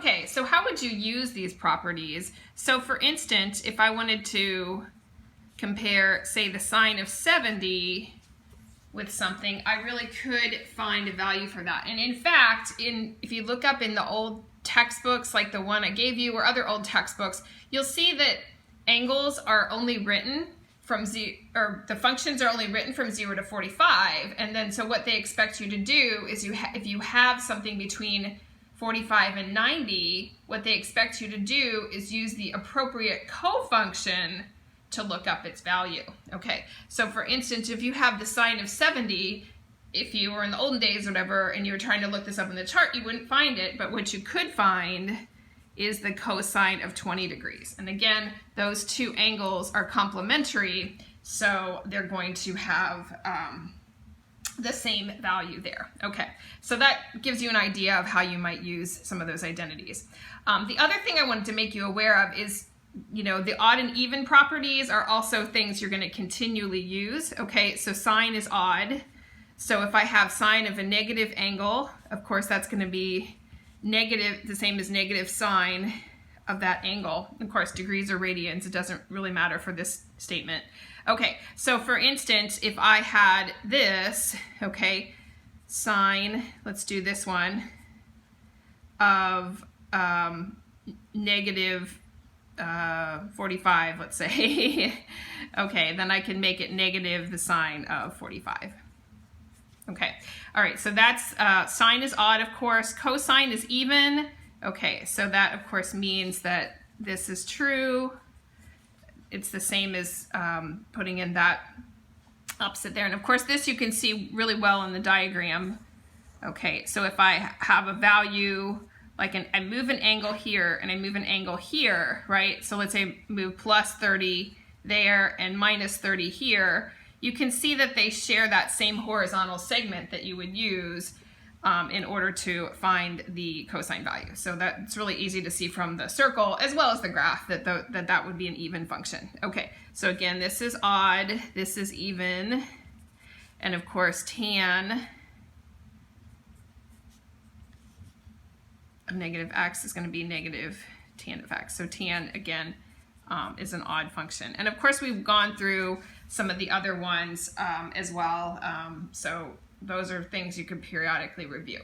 Okay, so how would you use these properties? So for instance, if I wanted to compare, say, the sine of 70 with something, I really could find a value for that. And in fact, if you look up in the old textbooks, like the one I gave you or other old textbooks, you'll see that angles are only written from the functions are only written from 0 to 45. And then so what they expect you to do is if you have something between 45 and 90, what they expect you to do is use the appropriate cofunction to look up its value. Okay, so for instance, if you have the sine of 70, if you were in the olden days or whatever, and you were trying to look this up in the chart, you wouldn't find it, but what you could find is the cosine of 20 degrees. And again, those two angles are complementary, so they're going to have the same value there. Okay, so that gives you an idea of how you might use some of those identities. The other thing I wanted to make you aware of is, you know, the odd and even properties are also things you're going to continually use. Okay, so sine is odd. So if I have sine of a negative angle, of course that's going to be negative, the same as negative sine of that angle. Of course, degrees or radians, it doesn't really matter for this statement. Okay, so for instance, if I had this, okay, sine, let's do this one, of negative 45, let's say. Okay, then I can make it negative the sine of 45. Okay, all right, so that's sine is odd, of course. Cosine is even. Okay, so that of course means that this is true. It's the same as putting in that opposite there. And of course this you can see really well in the diagram. Okay, so if I have a value, like I move an angle here and I move an angle here, right? So let's say move plus 30 there and minus 30 here. You can see that they share that same horizontal segment that you would use in order to find the cosine value. So that's really easy to see from the circle as well as the graph that that would be an even function. Okay, so again, this is odd, this is even, and of course tan of negative x is going to be negative tan of x. So tan, again, is an odd function. And of course we've gone through some of the other ones as well. So those are things you could periodically review.